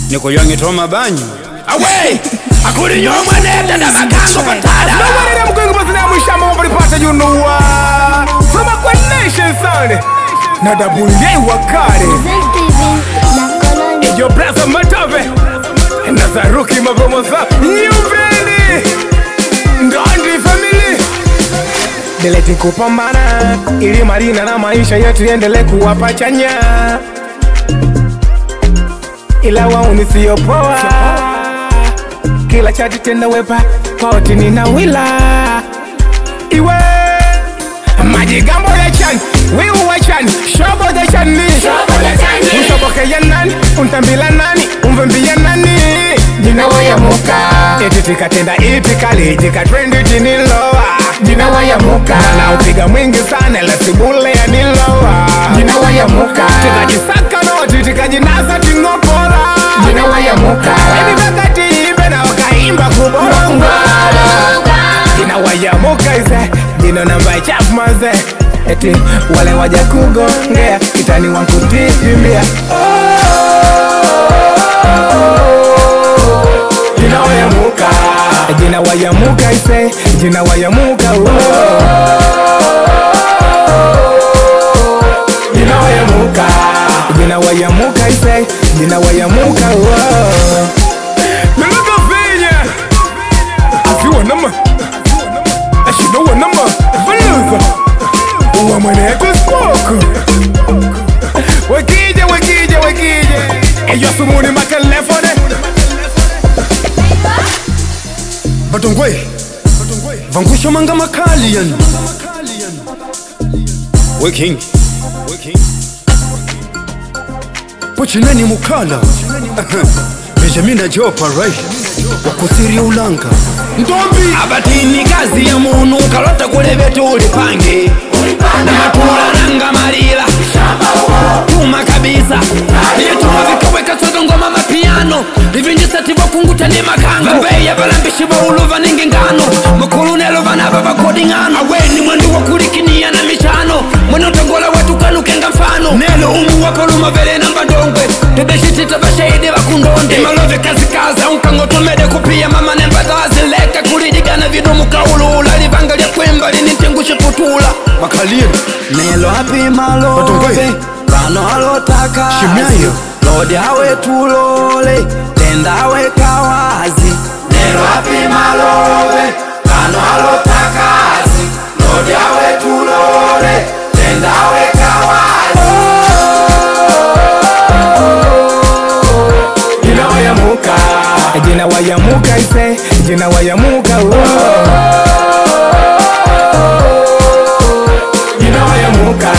Nikujonge toma banyu away akuri nyoma neta na makango patada no one them going to na mwishama over the part you know from a Queen Nation sound na da bunge wakare your brother Matave na Zaruki mapromosa new friend Ndandi family delete kupambana ili Marina na maisha yetu endelee kuwapa chanya ila wauni sio poa kila chati tenda wepa kwa otini na wila iwe majigambo ya chan wiu wa chan shobo de chani ushoboke ya nani untambila nani umvambia nani jina waya muka etitika tenda ipikali jika trendi jinilowa jina waya muka na upiga mwingi sana ila sibule ya nilowa jina waya muka tika jisaka noti tika jinasa tingopola jina waya muka hivi wakati ibe na wakaimba kuboronga jina waya muka ise jina namba chafu maze eti wale waja kugongea kitani wankutipimia jina waya muka jina waya muka ise jina waya muka jina waya muka jina waya muka ise jina waya muka Nalaka venye afiwa nama ashinowa nama baluza uwa mwene yetu spoku wakije eyo sumuni makalefone Batongwe Vangusha manga makali yani Waking Pochineni mukala Benjamin na Jopa right Wakusiri ulanga Ndombi abatini kazi ya munu kalota kulebe tulipange na matula nanga marila tuma kabisa yetuma vikaweka sodo ngoma mapiano livinji sativo kunguta ni makango mbe ya balambishi ba uluva ningi ngano mkulu nelova na baba kodi ngano awe ni mwendo wa kulikinia na michano mwendo tangola watu kanukenga mfano nelo umu wakoluma vele namba dongwe tedeshiti tabashahide wakundonde malove kazi kaza unkango tumede kupia mama nemba dazi leka kulidigana vidumu kaulula livanga lya kwemba linitengushe putula Makalien nelo hapi malove Kano halotaka Shimyayo Lodi hawe tulole Tenda hawe kawazi Nelo hapi malove Kano halotaka Lodi hawe tulole Tenda hawe kawazi jina waya muka jina waya muka ise jina waya muka jina waya muka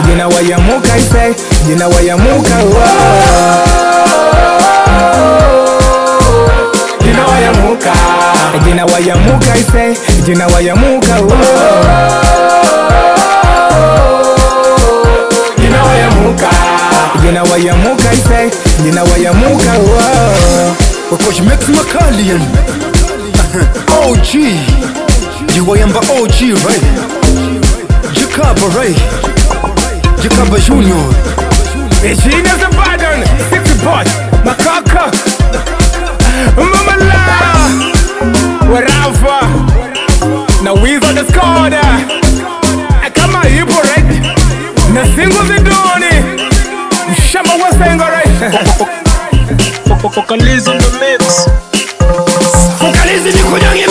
jina waya muka ise jina waya muka jina waya muka jina waya muka ise jina waya muka jina waya muka jina waya muka ise jina waya muka Wakosh Max makali yani OG Jiwayamba OG right Jakaba right Jakaba Junior Regina Zabadan 60 bot Makaka Mama La Warafa Na Weezer the Skoda Kama hipo right Na single zidoni Mshamba wa sengo right Focalize on the mix. Focalize ni kunyonge